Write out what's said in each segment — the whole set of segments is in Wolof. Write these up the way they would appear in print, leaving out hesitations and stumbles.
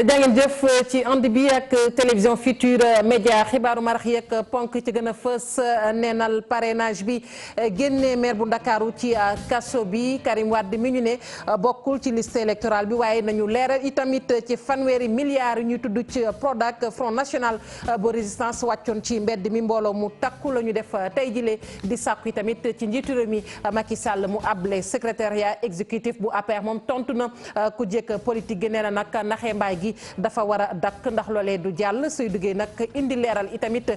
jàngeen jëf ci ànd bi ak télévision Futurs Médias xibaaru marax yeeg ponk ci gën a fës neenal parrainage bi génne maire bu Ndakaaru ci kaso bi Karim Wade mi ñu ne bokkul ci liste électorale bi waaye nañu leeral itamit ci fanweeri milliards yi ñuy tudd ci Prodac Front National bu Résistance wàccoon ci mbedd mi mbooloo mu takku la ñu def tey jile di sàkku itamit ci njiitu réew mi Macky Sall mu able secrétariat exécutif bu APR moom tontu na ku jekk politique gi nee na nag naxee mbaay gi dafa war a dakk ndax loolee du jàll suy duggee nag indi leeral itamit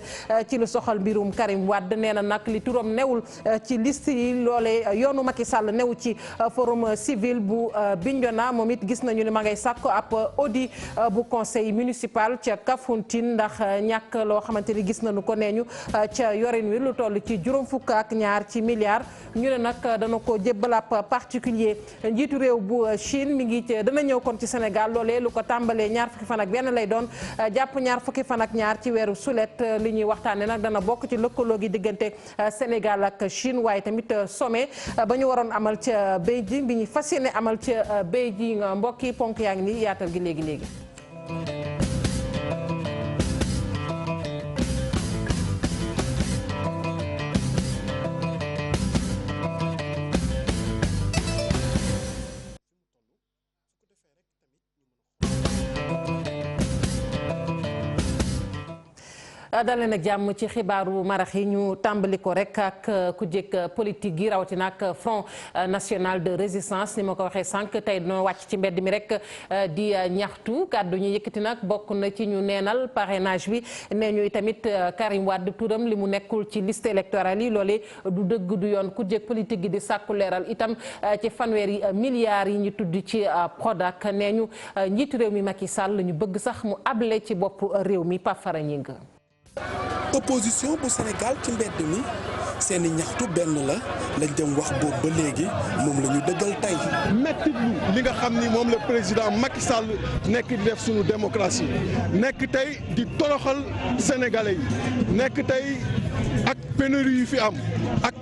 ci lu soxal mbirum Karim Wade nee na nag li turam newul ci liste yi loolee yoonu Macky Sall newu ci forum civil bu Bignona moom it gis nañu ne ma ngay sàkk ab audit bu conseil municipal ca Kafountine ndax ñàkk loo xamante ni gis nañu ko neeñu ca yorin wi lu toll ci juróom fukk ak ñaar ci milliards ñu ne nag dana ko jébbal ab particulier njiitu réew bu Chine mi ngi dana ñëw kon ci Sénégal loolee lu ko tàmbalee ñaar fukki fan ak benn lay doon jàpp ñaar fukki fan ak ñaar ci weeru sulet li ñuy waxtaane nag dana bokk ci lëkkaloo gi diggante Sénégal ak Chine waaye tamit sommet ba ñu waroon amal ca Beijing bi ñu fas yéene amal ca Beijing mbokki ponk yaa ngi nii yaatal gi léegi-léegi dalee nag jàmm ci xibaaru marax yi ñu tàmbali ko rek ak ku jëkk politique gi rawatina ak Front National de Résistance ni ma ko waxee sànq tey dañoo wàcc ci mbedd mi rek di ñaxtu kàddu ñu yëkkati nag bokk na ci ñu neenal parrainage bi nee ñu tamit Karim Wade turam li mu nekkul ci liste électorale yi loolee du dëgg du yoon ku jëkk politique gi di sàkku leeral itam ci fanweeri milliards yi ñu tudd ci Prodac nee ñu njiitu réew mi Macky Sall ñu bëgg sax mu able ci bopp réew mi Pape Fara Gningue. opposition bu Sénégal ci mbedd mi seeni ñaxtu benn la lañ dem wax boobu ba léegi moom la ñu dëggal tey. mettitlu li nga xam ni moom la président Macky Sall nekk di def suñu démocratie nekk tey di toroxal sénégalais yi nekk tey ak pénurie yu fi am ak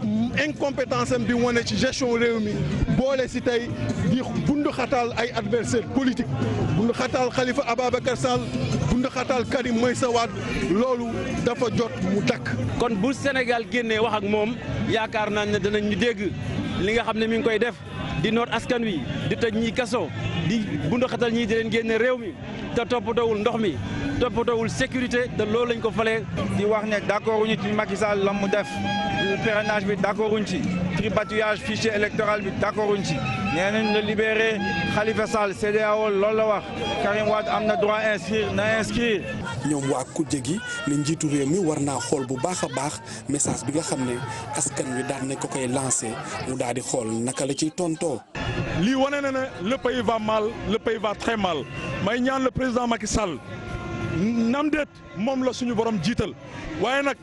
incompétence am di wane ci gestion réew mi boole si tey di bundu xataal ay adversaire politique bundu xataal Khalifa Ababacar Sall bundu xataal Karim Meïssa Wade loolu dafa jot mu dakk kon bu Sénégal génnee wax ak moom yaakaar naa ne danañ ñu dégg li nga xam ne mi ngi koy def di noot askan wi di tëj ñi kaso di bundu xatal ñii di leen génne réew mi te toppatoowul ndox mi toppatoowul sécurité te loolu lañ ko falee. di wax ne d'accord wuñu ci Macky Sall la mu def parrainage bi d'accord wuñ ci tripatouillage fichier électoral bi d'accord wuñ ci nee nañ la libéré Khalifa Sall CEDEAO loolu la wax Karim Wade am na droit inscrire na inscrire. ñoom waa kujje gi ne njiitu réew mi war naa xool bu baax a baax message bi nga xam ne askan wi daan nañ ko koy lancé mu daal di xool naka la ciy tontoo. lii wane na ne le pays va mal le pays va très mal may ñaan le président Macky Sall nam déet moom la suñu borom jiital waaye nag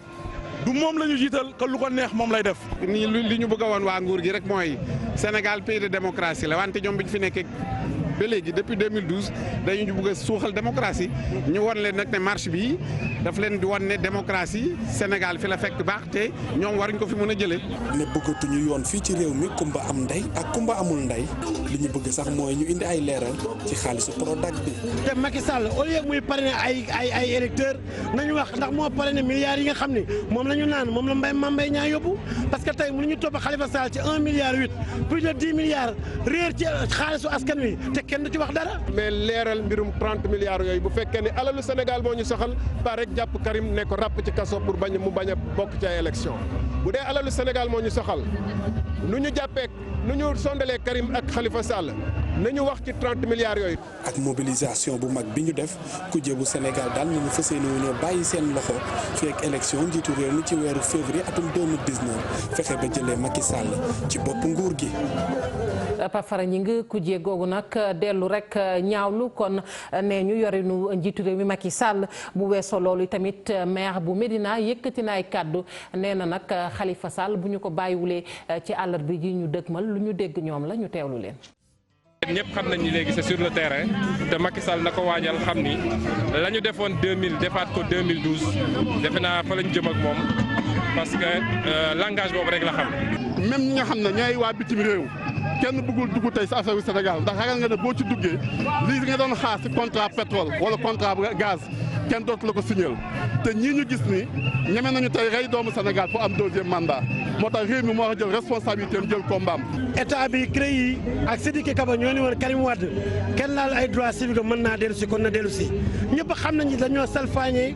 du moom la ñu jiital que lu ko neex moom lay def. nii li ñu bëgg a woon waa nguur gi rek mooy Sénégal pays de démocratie la wante ñoom bi ñu fi nekkee ba léegi depuis 2012 dañu bëgg a suuxal démocratie ñu won leen nag ne marche bi daf leen di won ne démocratie Sénégal fi la fekk baax te ñoom waruñ ko fi mën a jëlee. ne bëggatuñu yoon fii ci réew mi kumba am ndey ak kumba amul ndey li ñu bëgg sax mooy ñu indi ay leeral ci xaalisu Prodac bi. te Macky Sall au lieu muy parrainer ay électeurs nañu wax ndax moo parrainer milliards yi nga xam ne moom la ñu naan moom la Mame Mbaye Niang yóbbu parce que tey mënuñu topp Khalifa Sall ci 1 milliard 8 plus de 10 milliards réer ci xaalisu askan wi te kenn du ci wax dara. mais leeral mbirum 30 milliards yooyu bu fekkee ne alalu Sénégal moo ñu soxal par rek jàpp Karim ne ko ràpp ci kaso pour bañ mu bañ a bokk ci ay élection bu dee alalu Sénégal moo ñu soxal nu ñu jàppee nu ñu sondalee Karim ak Khalifa Sall nañu wax ci 30 milliards yooyu. ak mobilisation bu mag bi ñu def kujje bu Sénégal daal ñu fas yéene wu ñoo bàyyi seen loxo fii ak élection njiitu réew mi ci weeru février atum 2019 fexe ba jëlee Macky Sall ci bopp nguur gi. Pape Fara Gningue kujje googu nag dellu rek ñaawlu kon nee ñu yorinu njiitu réew mi Macky Sall bu weesoo loolu tamit maire bu Médina yëkkati na ay kàddu nee na nag Khalifa Sall bu ñu ko bàyyiwulee ci àllarba ji ñu dëgmal lu ñu dégg ñoom la ñu teewlu leen. ñëpp xam nañ ni léegi c'est sur le terrain te Macky Sall na ko waajal xam ni la ñu defoon 2000 defaat ko 2012 defe naa fa lañ jëm ak moom parce que langage boobu rek la xam. même ñi nga xam ne ñooy waa bitim réew kenn bëggul dugg tey si affaire yu Sénégal ndax ragal nga ne boo ci duggee lii nga doon xaar si contrat pétrole wala contrat gaz kenn dootu la ko signal te ñii ñu gis ni ñeme nañu tey rey doomu Sénégal pour am 2e mandat moo tax réew mi moo war a jël responsabilité am jël combat am. état bi CREI yi ak Sidiki Kaba ñoo ni woon Karim Wade kenn laal ay droits civiques mën naa dellu si kon na dellu si ñëpp xam nañu dañoo salfaañee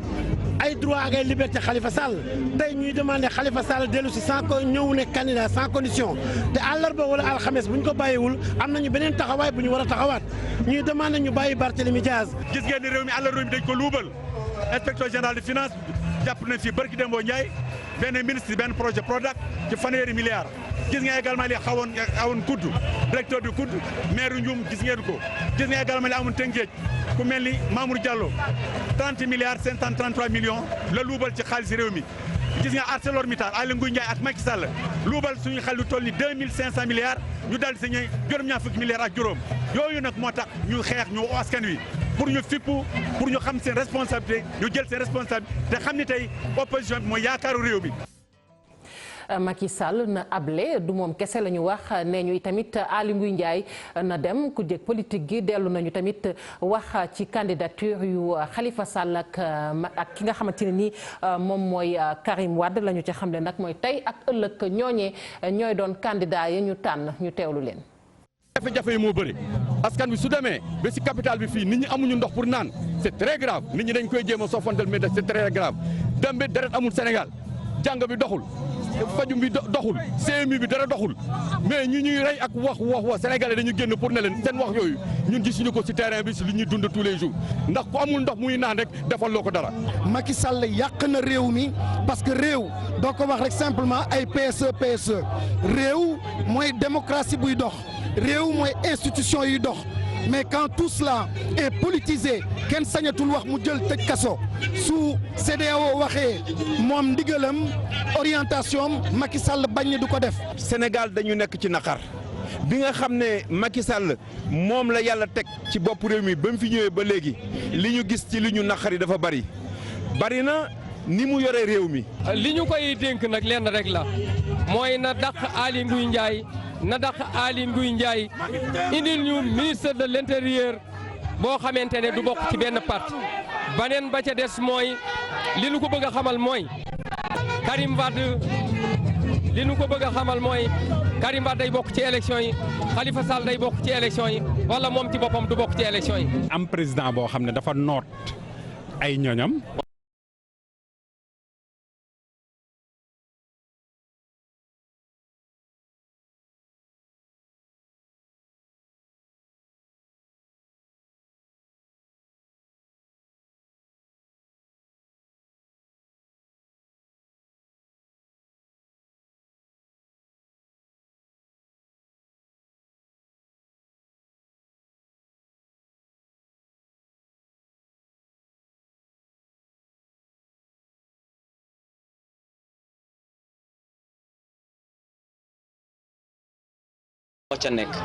ay droit ak ay liberté Khalifa Sall tey ñuy demandé Khalifa Sall dellu si sans que ñëw ne candidat sans condition te àllarba wala alxames bu ñu ko bàyyiwul am nañu beneen taxawaay bu ñu war a taxawaat ñuy demandé ñu bàyyi Barthélémy Diaz. gis ngeen ni réew mi àllarba bi dañ ko luubal inspecteur général de finance jàpp nañ fi barki Dembo Ndiaye benn ministre benn projet Prodac ci fanweeri milliards gis ngeen également li xawoon kudd directeur du kudd maire Ndioum gis ngeen ko gis ngeen également li amoon Tëngéej ku mel ni Mamour Diallo 30 milliards 533 millions la luubal ci xaalis réew mi gis nga ArcelorMittal Aly Ngouille Ndiaye ak Macky Sall luubal suñu xel lu toll ni 2500 milliards ñu daal di signé juróom-ñaar fukki milliards ak juróom yooyu nag moo tax ñu xeex ñu askan wi pour ñu fippu pour ñu xam seen responsabilité ñu jël seen responsabilité te xam ni tey opposition bi mooy yaakaaru réew mi. Macky Sall na able du moom kese la ñu wax nee ñu tamit Aly Ngouille Ndiaye na dem ku jég politique gi dellu nañu tamit wax ci candidature yu Khalifa Sall ak ki nga xamante ne nii moom mooy Karim Wade la ñu ca xamle nag mooy tey ak ëllëg ñooñee ñooy doon candidat yi ñu tànn ñu teewlu leen. jafe-jafe yi moo bëri askan bi su demee ba si capital bi fii nit ñi amuñu ndox pour naan c'est très grave nit ñi dañ koy jéem a soofantal mais c'est très grave dem ba deret amul Sénégal jàng bi doxul. fajum bi doxul CMU bi dara doxul mais ñu ñuy rey ak wax sénégalais dañu génn pour ne leen seen wax yooyu ñun gisuñu ko ci terrain bi si li ñuy dund tous les jours ndax ku amul ndox muy naan rek defal loo ko dara. Macky Sall yàq na réew mi parce que réew doo ko wax rek simplement ay PSE réew mooy démocratie buy dox réew mooy institution yuy dox. mais quand tout cela est politisé kenn sañatul wax mu jël tëj kaso su CEDEAO waxee moom ndigalam orientation Macky Sall bañ du ko def. Sénégal dañu nekk ci naqar bi nga xam ne Macky Sall moom la yàlla teg ci bopp réew mi ba mu fi ñëwee ba léegi li ñu gis ci li ñu naqari dafa bari na ni mu yore réew mi. li ñu koy dénk nag lenn rek la mooy na dàq Aly Ngouille Ndiaye. na dàq Aly Ngouille Ndiaye indil ñu ministre de l'intérieur boo xamante ne du bokk ci benn parti baneen ba ca des mooy li nu ko bëgg a xamal mooy Karim Wade li nu ko bëgg a xamal mooy Karim Wade day bokk ci élection yi Khalifa Sall day bokk ci élection yi wala moom ci boppam du bokk ci élection yi. am président boo xam ne dafa noot ay ñoñam.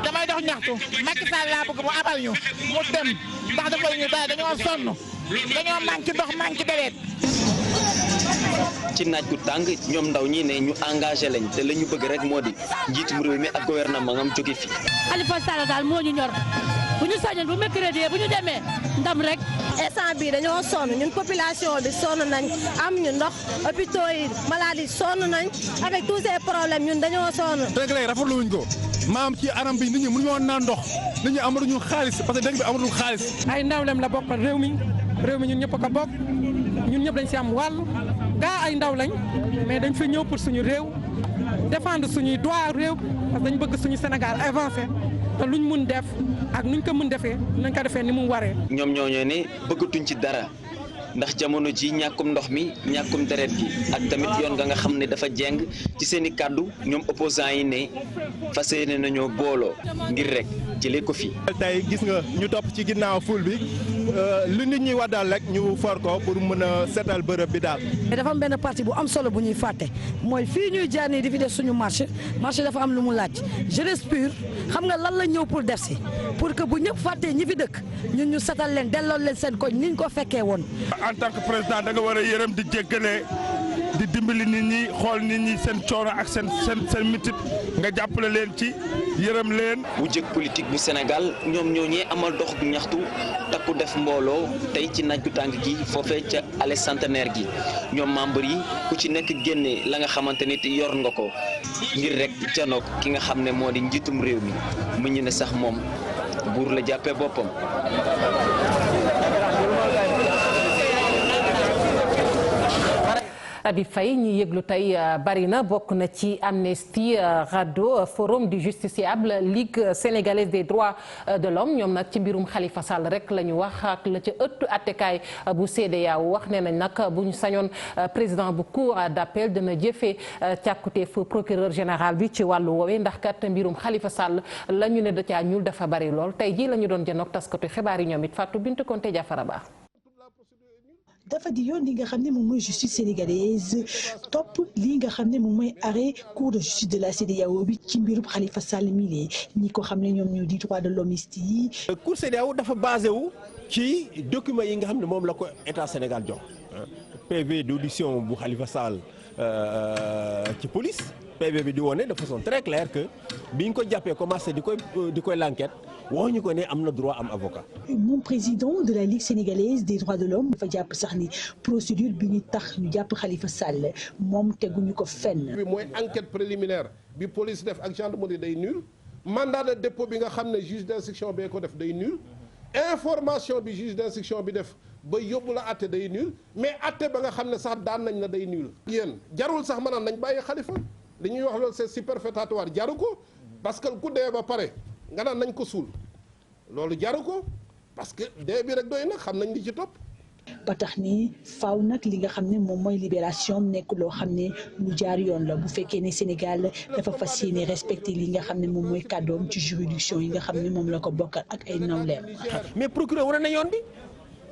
damay dox ñaxtu Macky Sall laa bëgg mu abal ñu mu dem ndax dafa ñu daal dañoo sonn dañoo manqué ndox manqué deret. ci naaj gu tàng ñoom ndaw ñi ne ñu engagé lañ te la ñu bëgg rek moo di njiitum réew mi ak gouvernement ngam jóge fi. Khalifa Sall daal moo ñu ñor bu ñu sañoon bu mercredi bu ñu demee ndam rek. instant bii dañoo sonn ñun population bi sonn nañ am ñu ndox hôpitaux yi maladies sonn nañ avec tous ces problèmes ñun dañoo sonn. dëgg la rafetlu wuñ ko maam ci anam bi nit ñi mënuñu woon naan ndox nit ñi amatuñu xaalis parce que dëkk bi amatul xaalis. ay ndawlem la bokkal réew mi ñun ñëpp a ko bokk ñun ñëpp dañ si am wàll gaa ay ndaw lañ mais dañ fi ñëw pour suñu réew défendre suñuy droit réew parce que dañ bëgg suñu Sénégal avancé te luñ mun def ak nuñ ko mun defee nañ ko defee ni mu waree. ñoom ñooñu ne bëggatuñ ci dara ndax jamono ji ñàkkum ndox mi ñàkkum deret gi ak tamit yoon nga xam ne dafa jeng ci seen i kàddu ñoom opposants yi ne fas yéene nañoo booloo ngir rek jëlee ko fi. tey gis nga ñu topp ci ginnaaw ful bi lu nit ñi waddal rek ñu for ko pour mën a seetal bërëb bi daal. dafa am benn parti bu am solo bu ñuy fàtte mooy fii ñuy jaar nii di fi def suñu marché dafa am lu mu laaj jeunesse pure xam nga lan la ñëw pour def si pour que bu ñëpp fàttee ñi fi dëkk ñun ñu setal leen delloo leen seen koñ niñ ko fekkee woon. en tant que président da nga war a yërëm di jéggale di dimbali nit ñi xool nit ñi seen coono ak seen mitit nga jàppale leen ci yërëm leen. bu jëkk politique bu Sénégal ñoom ñooñee amal dox bu ñaxtu takku def mbooloo tey ci naaj gu tàng gi foofee ca allée Centenaire gi ñoom membre yi ku ci nekk génne la nga xamante ni yor nga ko ngir rek janook ki nga xam ne moo di njiitum réew mi mu ñu ne sax moom buur la jàppee boppam. Abi Faye ñi yëglu tey bari na bokk na ci Amnesty RADDHO Forum du Justiciable Ligue sénégalaise des droits de l'homme ñoom nag ci mbirum Khalifa Sall rek la ñu wax ak la ca ëttu attekaay bu CEDEAO wax nee nañ nag bu ñu sañoon président bu cour d'appel dina jëfee càkkuteef procureur général bi ci wàllu woowee ndax kat mbirum Khalifa Sall la ñu ne da caa ñuul dafa bari lool tey jii la ñu doon jënoog taskatu xibaar yi ñoom it Fatou Bintou Konté Diafara Ba. dafa di yoon li nga xam ne moom mooy justice sénégalaise topp li nga xam ne moom mooy arrêt cour de justice de la CEDEAO bi ci mbirub Khalifa Sall mile ñi ko xam ne ñoom ñoo di droit de l'homme yi. cour CEDEAO dafa basé wu ci document yi nga xam ne moom la ko état Sénégal jox PV d'audition bu Khalifa Sall ci police PV bi di wone de façon très claire que biñ ko jàppee commencé di koy l'enquête waxuñu ko ne am na droit am avocat. moom président de la Ligue sénégalaise des droits de l'homme dafa jàpp sax ni procédure bi ñu tax ñu jàpp Khalifa Sall moom teguñu ko fenn. bi mooy enquête préliminaire bi police def ak gendarmerie day nul mandat de dépôt bi nga xam ne juge d'instruction bee ko def day nul information bi juge d'instruction bi def ba yóbbu la àtte day nul mais àtte ba nga xam ne sax daan nañ la day nul. yéen jarul sax maanaam nañ bàyyi Khalifa li ñuy wax loolu c'est superfétatoire jaru ko parce que ku dee ba pare nga naan nañ ko suul loolu jaru ko parce que dee bi rek doy na xam nañ li ci topp. ba tax ni faaw nag li nga xam ne moom mooy libération nekk loo xam ne lu jaar yoon la bu fekkee ne Sénégal dafa fas yéene respecté li nga xam ne moom mooy kàddoom ci juridiction yi nga xam ne moom la ko bokkal ak ay nawleem. mais procureur wane na yoon bi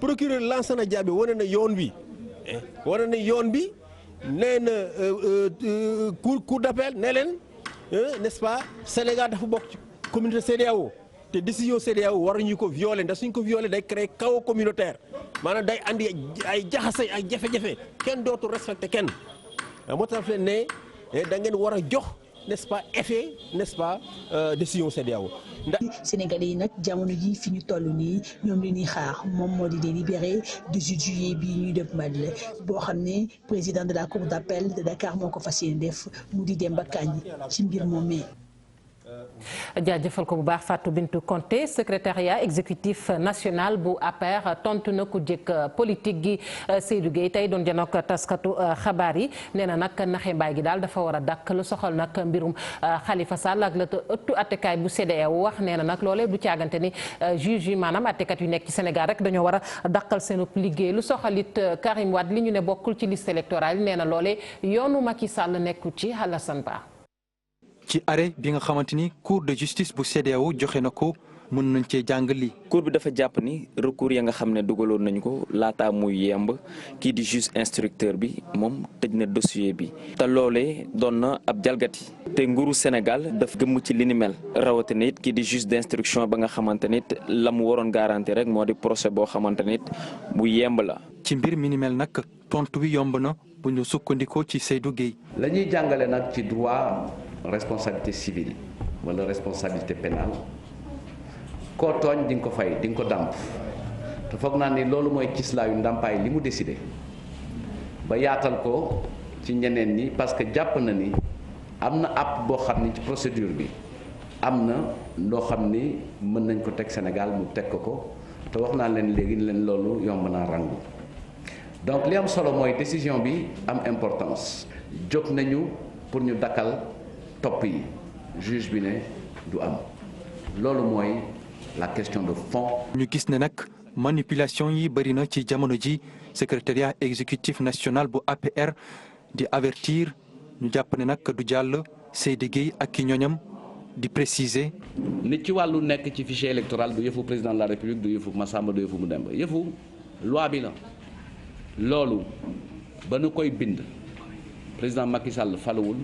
procureur Lansana Diaby wane na yoon bi nee na cour d'appel ne leen n'est-ce pas Sénégal dafa bokk ci communauté CEDEAO te décision CEDEAO waruñu ko violer ndax suñ ko violer day créer chaos communautaire maanaam day andi ay jaxase ay jafe-jafe kenn dootu respecté kenn moo tax leen ne da ngeen war a jox n'est-ce pas effet n'est-ce pas décision CEDEAO. Sénégalais yi nag jamono ji fi ñu toll nii ñoom li ñuy xaar moom moo di délibéré 18 juillet bii ñuy dëgmal boo xam ne président de la cour d'appel de Dakar moo ko fas yéene def mu di Demba Kandji ci mbir moomee. jaajëfal ko bu baax Fatou Bintou Konté secrétariat exécutif national bu APR tontu na ku jëkk politique gi Seydou Gueye tey doon janook taskatu xabaar yi nee na nag naxe mbaay gi daal dafa war a dakk lu soxal nag mbirum Khalifa Sall ak la ëttu attekaay bu CEDEAO wax nee na nag loolee du caagante ni juge yi maanaam attekat yu nekk ci Sénégal rek dañoo war a dakkal seen liggéey lu soxalit Karim Wade li ñu ne bokkul ci liste électorale yi nee na loolee yoonu Macky Sall nekkul ci Alassane Ba. ci arrêt bi nga xamante ni cour de justice bu CEDEAO joxe na ko mën nañ cee jàng lii. cour bi dafa jàpp ni recours ya nga xam ne dugaloon nañu ko laataa muy yemb kii di juge instructeur bi moom tëj na dossier bi te loolee doon na ab jalgati te nguuru Sénégal daf gëmm ci li ni mel rawatina it kii di juge d'instruction ba nga xamante nit la mu waroon garanti rek moo di procès boo xamante nit bu yemb la. ci mbir mi ni mel nag tontu wi yomb na bu ñu sukkandikoo ci Seydou Gueye. la ñuy jàngale nag ci droit responsabilité civile wala responsabilité pénale koo tooñ di nga ko fay di nga ko dàmp te foog naa ni loolu mooy cislaayu ndàmpaay li mu décidé ba yaatal ko ci ñeneen ñi parce que jàpp na ni am na app boo xam ni ci procédure bi am na loo xam ni mën nañ ko teg Sénégal mu teg ko te wax naa leen léegi leen loolu yomb naa rangu donc li am solo mooy décision bi am importance jóg nañu pour ñu dakkal topp yi juge bi ne du am loolu mooy la question de fond. ñu gis ne nag manipulation yi bëri na ci jamono ji secrétariat exécutif national bu APR di avertir ñu jàpp ne nag du jàll Seydou Gueye ak ki ñoñam di préciser. nit ci wàllu nekk ci fichier électoral du yëfu président de la république du yëfu Massamba du yëfu Mudemba yëfu loi bi la loolu ba nu koy bind président Macky Sall faluwul.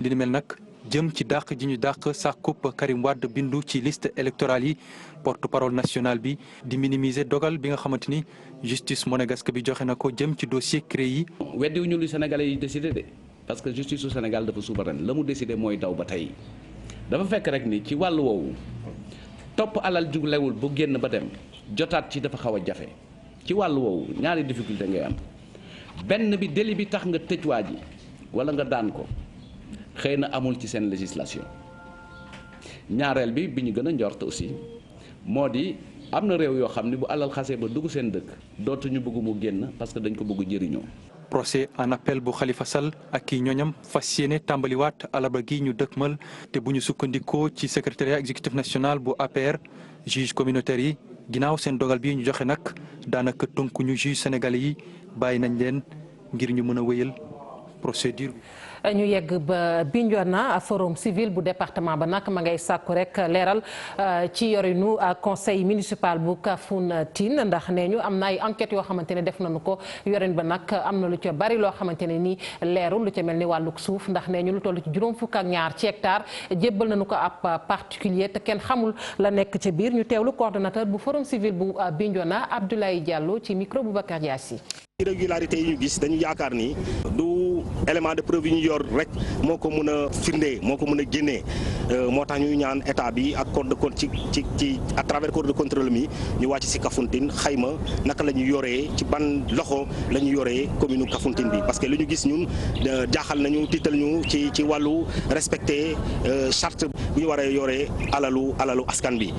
li ni mel nag jëm ci dàq ji ñu dàq sàkkub Karim Wade bindu ci liste électorale yi porte-parole national bi di minimiser dogal bi nga xamante ni justice monégasque bi joxe na ko jëm ci dossier CREI yi. weddiwuñu lu Sénégalais yi décidé de parce que justice su Sénégal dafa souveraine la mu décidé mooy daw ba tey dafa fekk rek ni ci wàllu woowu topp alal ju lewul bu génn ba dem jotaat ci dafa xaw a jafe ci wàllu woowu ñaari difficulté ngay am benn bi délit bi tax nga tëj waa ji wala nga daan ko xëy na amul ci seen législation ñaareel bi bi ñu gën a njort aussi moo di am na réew yoo xam ne bu alal xasee ba dugg seen dëkk dootuñu bëgg mu génn parce que dañ ko bëgg jëriñoo. procès en appel bu Khalifa Sall ak kii ñooñam fas yéene tàmbaliwaat alaba gi ñu dëkkmal te bu ñu sukkandikoo ci secrétariat exécutif national bu APR juge communautaire yi ginnaaw seen dogal bi ñu joxe nag daanaka tënku ñu juge sénégalais yi bàyyi nañ leen ngir ñu mën a wéyal procédure. ñu yegg ba Bignona forum civil bu département ba nag ma ngay sàkku rek leeral ci yorinu conseil municipal bu Kafountine ndax nee ñu am na ay enquêtes yoo xamante ne def nañu ko yorin ba nag am na lu ca bari loo xamante ne nii leerul lu ca mel ni wàllug suuf ndax nee ñu lu toll ci juróom fukk ak ñaar ci hectare jébbal nañu ko ab particulier te kenn xamul la nekk ca biir ñu teewlu coordonnateur bu forum civil bu Bignona Abdoulaye Diallo ci micro Boubacar Diassi. irrégularité yi ñu gis dañu yaakaar ni du élément de preuve yi ñu yor rek moo ko mën a firndee moo ko mën a génnee moo tax ñuy ñaan état bi ak corps de ci à travers corps de contrôle mi ñu wàcc si Kafountine xayma naka la ñu yoree ci ban loxo la ñu yoree commune Kafountine bi parce que li ñu gis ñun jaaxal nañu tiital ñu ci wàllu respecter charte bu ñu war a yoree alalu askan bi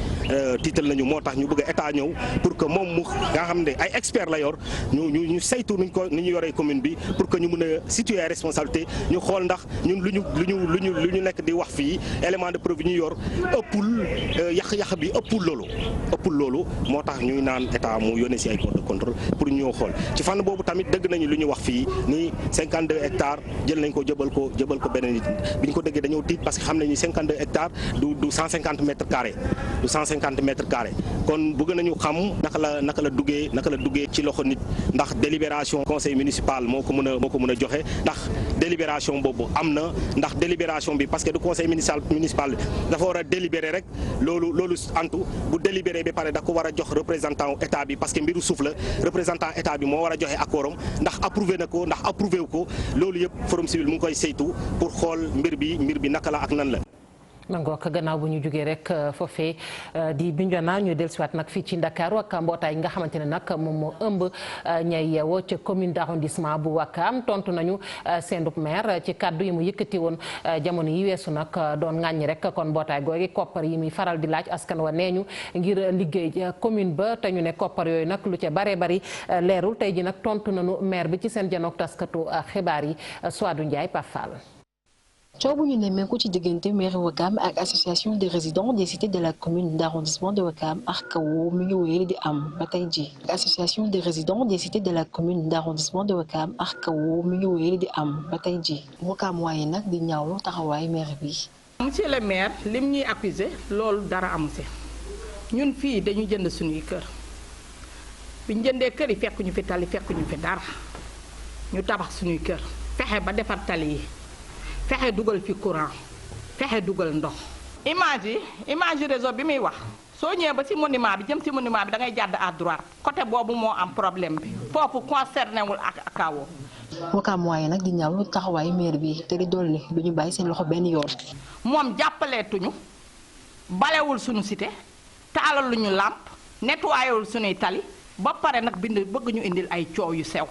tiital nañu moo tax ñu bëgg état ñëw pour que moom mu nga xam ne ay expert la yor ñu saytu ni ñu yoree commune bi pour que ñu mën a situer ay responsabilité ñu xool ndax ñun lu ñu nekk di wax fii élément de preuve yi ñu yor ëppul yàq bi ëppul loolu moo tax ñuy naan état mu yónnee si ay corps de contrôle pour ñu ñëw xool ci fànn boobu tamit dëgg nañu lu ñu wax fii ni 52 hectares jël nañ ko jëbal ko beneen nit bi ñu ko déggee dañoo tiit parce que xam nañu 52 hectares du 150 mètres carrés du 150 mètres carrés kon bëgg nañu xam naka la duggee ci loxo nit ndax délibération conseil municipal moo ko mën a joxe ndax délibération boobu am na ndax délibération bi parce que du conseil municipal dafa war a délibérer rek loolu antu bu délibéré ba pare da ko war a jox représentant état bi parce que mbiru suuf la représentant état bi moo war a joxe accord am ndax approuvé na ko ndax approuvé wu ko loolu yëpp forum civil mu ngi koy saytu pour xool mbir bi naka la ak nan la. mangook gannaaw bu ñu jógee rek foofee di Bignona ñu dellusiwaat nag fii ci Ndakaaru ak mbootaay yi nga xamante ne nag moom moo ëmb ñay yeewoo ca commune d'arrondissement bu Ouakam tontu nañu seenub maire ci kàddu yi mu yëkkati woon jamono yi weesu nag doon ŋàññi rek kon mbootaay googi koppar yi muy faral di laaj askan wa nee ñu ngir liggéey commune ba te ñu ne koppar yooyu nag lu ca baree bari leerul tey ji nag tontu nañu maire bi ci seen janook taskatu xibaar yi Souadou Ndiaye Pafal. coow bu ñu nemmeeku ci diggante mairie Ouakam ak association des résidents des cités de la commune d'arrondissement de Ouakam ARCAO mi ngi wéyal di am ba tey ji association des résidents des cités de la commune d'arrondissement de Ouakam ARCAO mi ngi wéyal di am ba tey ji Ouakam waaye nag di ñaawlu taxawaay maire bi. monsieur le maire lim ñuy accusé loolu dara amu si ñun fii dañu jënd suñuy kër biñ jëndee kër yi fekkuñu fi tali fekkuñu fi dara ñu tabax suñuy kër fexe ba defar tali yi. fexe dugal fi courant fexe dugal ndox. image réseau bi muy wax soo ñëwee ba ci monument bi jëm ci monument bi da ngay jàdd à droite côté boobu moo am problème bi foofu concerné wul ak kawo. Ouakam waaye nag di ñaaw taxawaayu maire bi te di dolli du ñu bàyyi seen loxo benn yoon. moom jàppaleetuñu balewul suñu cité taalaluñu làmp nettoyéwul suñuy tali ba pare nag bëgg ñu indil ay coow yu sew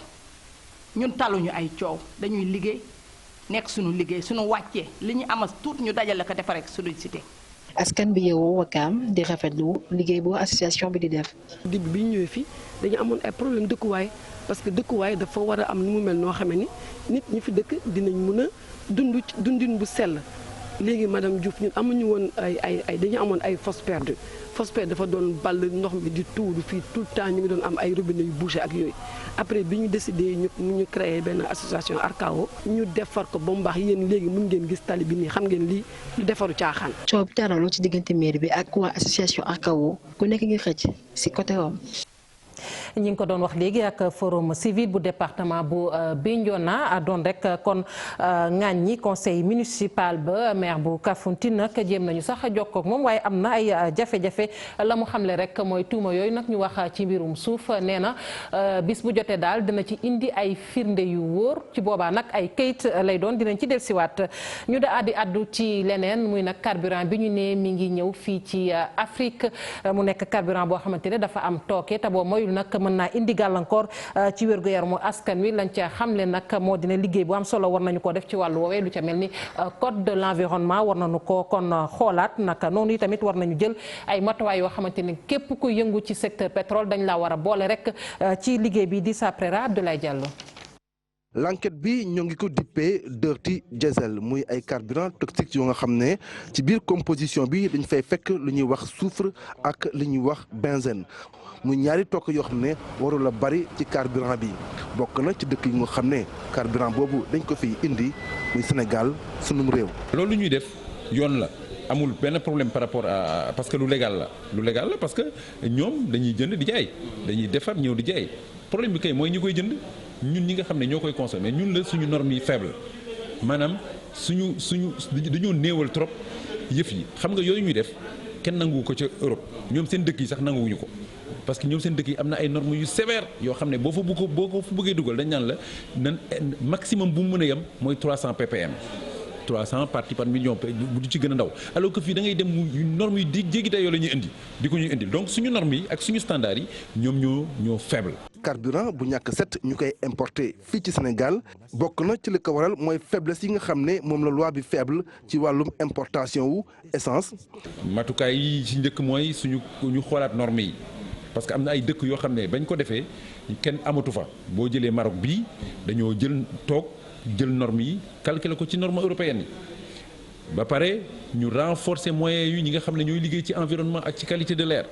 ñun taluñu ay coow dañuy liggéey. nekk suñu liggéey suñu wàccee li ñu amas tuut ñu dajale ko defar rek suñu cité. askan bi yeewoo Ouakam di rafetlu liggéey boo association bi di def. début bi ñu ñëwee fii dañu amoon ay problème dëkkuwaay parce que dëkkuwaay dafa war a am nu mu mel noo xamee ni nit ñi fi dëkk dinañ mën a dundin bu sell léegi madame Diouf ñun amuñu woon ay dañu amoon ay fosse perdue dafa doon ball ndox mi di tuuru fii tout le temps ñu ngi doon am ay robinet yu bouché ak yooyu après bi ñu décidé ñu créé benn association ARCAO ñu defar ko ba mu baax yéen léegi mën ngeen gis tali bi nii xam ngeen lii lu defaru caaxaan. coow bi taraloo ci diggante mairie bi ak waa association ARCAO ku nekk ngi xëcc si côté woom. ñi ngi ko doon wax léegi ak forum civil bu département bu Bignona doon rek kon ŋàññi conseil municipal ba maire bu Kafountine nag jéem nañu sax jokkoo ak moom waaye am na ay jafe-jafe la mu xamle rek mooy tuuma yooyu nag ñu wax ci mbirum suuf nee na bis bu jotee daal dina ci indi ay firnde yu wóor ci boobaa nag ay kayit lay doon dinañ ci dellusiwaat ñu da addi addu ci leneen muy nag carburant bi ñu ne mi ngi ñëw fii ci Afrique mu nekk carburant boo xamante ne dafa am tooke te boo moyul nag mën naa indi gàllankoor ci wér-gu-yaramu askan wi lañ ca xamle nag moo dina liggéey bu am solo war nañu ko def ci wàllu woowee lu ca mel ni code de l'environnement war nañu ko kon xoolaat naka noonu yi tamit war nañu jël ay matuwaay yoo xamante ne képp ku yëngu ci secteur pétrole dañ la war a boole rek ci liggéey bi di Saprera Abdoulaye Diallo. L'enquête bi ñoo ngi ko dippee dirty diesel muy ay carburant toxique yoo nga xam ne ci biir composition bi dañ fay fekk lu ñuy wax soufre ak li ñuy wax benzène muy ñaari tokk yoo xam ne warul a bari ci carburant bi bokk na ci dëkk yi nga xam ne carburant boobu dañ ko fiy indi muy Sénégal sunum réew. loolu ñuy def yoon la amul benn problème par rapport à parce que lu légal la parce que ñoom dañuy jënd di jaay dañuy defar ñëw di jaay problème bi kay mooy ñi koy jënd. ñun ñi nga xam ne ñoo koy consommer ñun la suñu normes yi faible maanaam suñu dañoo néewal trop yëf yi xam nga yooyu ñuy def kenn nanguwu ko ca Europe ñoom seen dëkk yi sax nanguwuñu ko parce que ñoom seen dëkk yi am na ay normes yu sévères yoo xam ne boo fa bëggee dugal dañ naan la nan maximum bu mu mën a yem mooy 300 ppm 300 parties par million bu du ci gën a ndaw alors que fii da ngay dem normes yi di jéggi tey yoo la ñuy indi di ko ñuy indi donc suñu normes yi ak suñu standards yi ñoom ñoo faible. carburant bu ñàkk set ñu koy importé fii ci Sénégal bokk na ci li ko waral mooy faiblesse yi nga xam ne moom la loi bi faible ci wàllum importation wu essence. matukaay yi ci njëkk mooy ñu xoolaat normes yi parce que am na ay dëkk yoo xam ne bañ ko defee kenn amatu fa boo jëlee Maroc bii dañoo jël normes yi calculer ko ci normes européennes yi ba pare ñu renforcer moyens yi ñi nga xam ne ñooy liggéey ci environnement ak ci qualité de l'air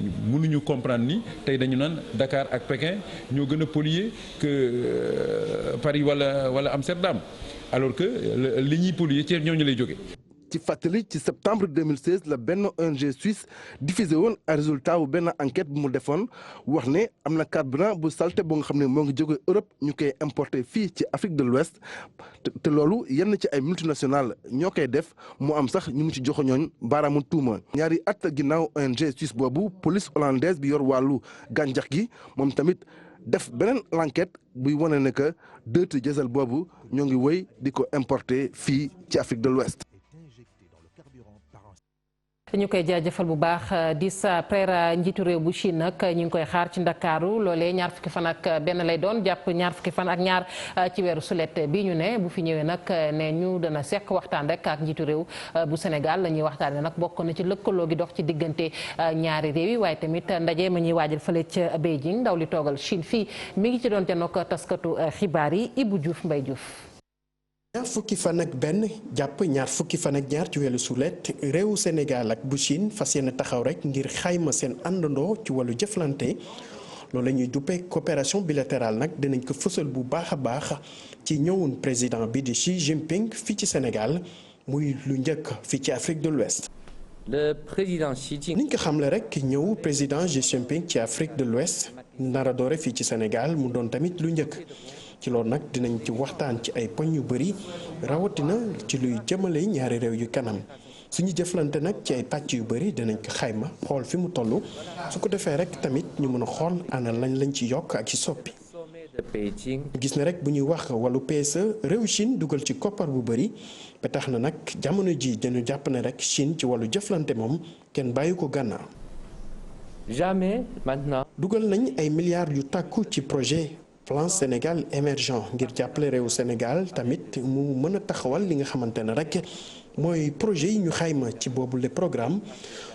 mënuñu comprendre ni tey dañu naan Dakar ak Pékin ñoo gën a polluer que Paris wala Amsterdam alors que li ñuy polluer ci ñooñu lay jóge. ci fàttali ci septembre 2016 la benn ONG suisse diffusé woon ay résultat wu benn enquête bu mu defoon wax ne am na carburant bu salte boo nga xam ne moo ngi jóge Europe ñu koy importé fii ci Afrique de l'Ouest te loolu yenn ci ay multinationales ñoo koy def mu am sax ñu ngi ci joxoñooñ baaraamu tuuma. ñaari at ginnaaw ONG suisse boobu police hollandaise bi yor wàllu gàncax gi moom tamit def beneen l'enquête buy wane ne que dirty diesel boobu ñoo ngi wéy di ko importé fii ci Afrique de l'Ouest. ñu koy jaajëfal bu baax di Saprera njiitu réew bu Chine nag ñu ngi koy xaar ci Ndakaaru loolee ñaar fukki fan ak benn lay doon jàpp ñaar fukki fan ak ñaar ci weeru sulet bi ñu ne bu fi ñëwee nag ne ñu dana sekk waxtaan rek ak njiitu réew bu Sénégal la ñuy waxtaanee nag bokk na ci lëkkaloo gi dox ci diggante ñaari réew yi waaye tamit ndaje ma ñuy waajal fële ca Beijing ndaw li toogal Chine fii mi ngi ci doon te nag taskatu xibaar yi Ibou Diouf Mbaye Diouf. ñaar fukki fan ak benn jàpp ñaar fukki fan ak ñaar ci weeru sulet réewu Sénégal ak bu Chine fas yéene taxaw rek ngir xayma seen àndandoo ci wàllu jëflante loolu la ñuy duppee coopération bilatérale nag dinañ ko fësal bu baax a baax ci ñëwun président bi di Xi Jinping fii ci Sénégal muy lu njëkk fii ci Afrique de l'Ouest. le président Xi Jinping. niñ ko xamle rek ñëw président Xi Jinping ci Afrique de l'Ouest nara doore fii ci Sénégal mu doon tamit lu njëkk. ci loolu nag dinañ ci waxtaan ci ay poñ yu bëri rawatina ci luy jëmale ñaari réew yu kanam suñu jëflante nag ci ay pàcc yu bëri dinañ ko xayma xool fi mu toll su ko defee rek tamit ñu mën a xool ana lañ ci yokk ak ci soppi. gis na rek bu ñuy wax wàllu PSE réew Chine dugal ci koppar bu bëri ba tax na nag jamono ji dañu jàpp ne rek Chine ci wàllu jëflante moom kenn bàyyi ko gànnaaw. jamais maintenant. dugal nañ ay milliards yu tàkku ci projet. plan Sénégal émergent ngir jàppale réewu Sénégal tamit mu mën a taxawal li nga xamante ne rek mooy projet yi ñu xayma ci boobu le programme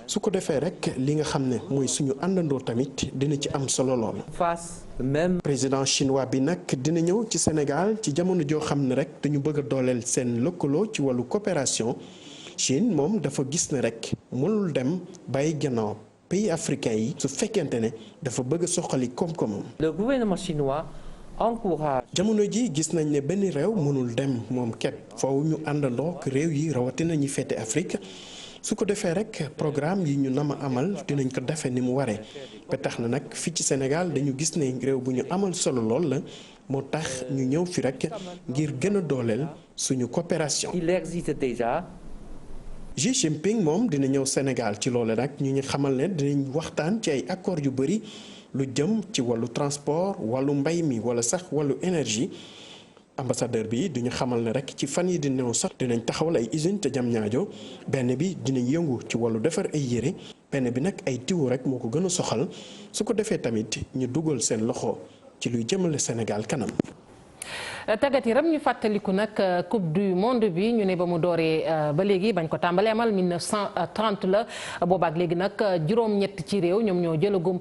su ko defee rek li nga xam ne mooy suñu àndandoo tamit dina ci am solo lool. face même. président chinois bi nag dina ñëw ci Sénégal ci jamono joo xam ne rek dañu bëgg a dooleel seen lëkkaloo ci wàllu coopération Chine moom dafa gis ne rek mënul dem bàyyi gannaaw pays africains yi su fekkente ne dafa bëgg a soxali koom-koomam. le gouvernement chinois. jamono ji gis nañ ne benn réew mënul dem moom képp foofu ñu àndandoo ak réew yi rawatina ñi féete Afrique su ko defee rek programme yi ñu nama amal dinañ ko defee ni mu waree ba tax na nag fii ci Sénégal dañu gis ne réew bu ñu amal solo lool la moo tax ñu ñëw fi rek ngir gën a dooleel suñu coopération. Il existe déjà. Xi Jinping moom dina ñëw Sénégal ci loole nag ñu xamal ne dinañ waxtaan ci ay accords yu bëri lu jëm ci wàllu transport wàllu mbay mi wala sax wàllu énergie. ambassadeur bi duñu xamal ne rek ci fan yi di néew sax dinañ taxawal ay usine te Diamniadio benn bi dinañ yëngu ci wàllu defar ay yére benn bi nag ay tiwu rek moo ko gën a soxal su ko defee tamit ñu dugal seen loxo ci luy jëmale Sénégal kanam. tàggat yaram ñu fàttaliku nag coupe du monde bi ñu ne ba mu dooree ba léegi bañ ko tàmbalee amal 1930 la boobaak léegi nag juróom-ñett ci réew ñoom ñoo jëlagum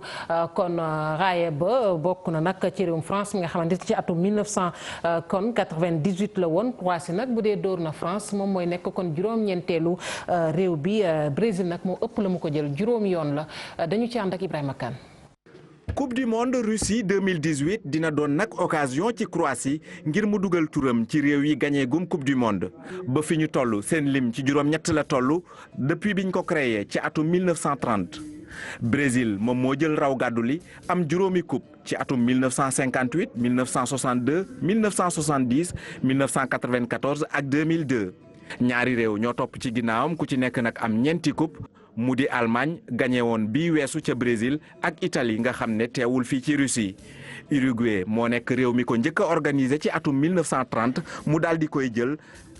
kon raaye ba bokk na nag ci réewum France mi nga xamante ci atum 1998 la woon Croatie nag bu dee dóor na France moom mooy nekk kon juróom-ñeenteelu réew bi Brésil nag moo ëpp la mu ko jël juróomi yoon la dañu ci ànd ak Ibrahima Kane. Coupe du monde Russie 2018 dina doon nag occasion ci Croatie ngir mu dugal turam ci réew yi gagné gum Coupe du monde ba fi ñu toll seen lim ci juróom-ñett la toll depuis biñ ko créé ci atum 1930 Brésil moom moo jël raw gàddu li am juróomi coupe ci atum 1958 1962 1970 1994 ak 2002 ñaari réew ñoo topp ci ginnaawam ku ci nekk nag am ñeenti coupe. mu di Allemagne gagné woon bii weesu ca Brésil ak Italie nga xam ne teewul fii ci Russie Uruguay moo nekk réew mi ko njëkk a organisé ci atum 1930 mu daal di koy jël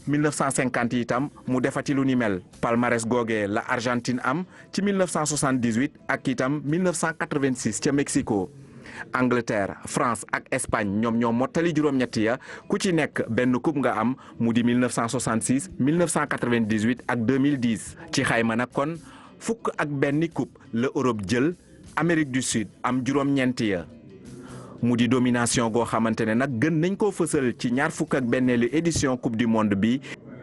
1950 itam mu defati lu ni mel palmarès googee la Argentine am ci 1978 ak itam 1986 ca Mexico. Angleterre France ak Espagne ñoom ñoo mottali juróom-ñett ya ku ci nekk benn coupe nga am mu di 1966 1998 ak 2010 ci xayma nag kon fukk ak benn coupe la Europe jël Amérique du Sud am juróom-ñeent ya mu di domination goo xamante ne nag gën nañ koo fësal ci ñaar fukk ak benneelu édition coupe du monde bi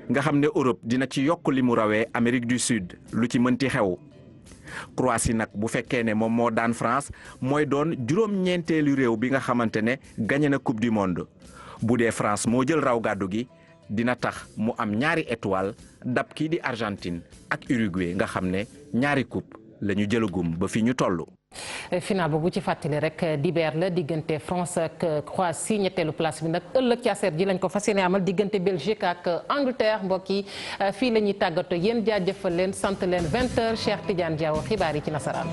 nga xam ne Europe dina ci yokk li mu rawee Amérique du Sud lu ci mënti xew. Croatie nag bu fekkee ne moom moo daan France mooy doon juróom-ñeenteelu réew bi nga xamante ne gagné na coupe du monde bu dee France moo jël raw gàddu gi dina tax mu am ñaari étoile dab kii di Argentine ak Uruguay nga xam ne ñaari coupe la ñu jëlagum ba fi ñu toll. final boobu ci fàttali rek dibeer la diggante France ak Croatie ñetteelu place bi nag ëllëg ci aser ji lañ ko fas yéene amal diggante Belgique ak Angleterre mbokk yi fii la ñuy tàggatoo yéen jaajëfal leen sant leen 20h Cheikh Tidiane Diaw xibaar yi ci nasaraan.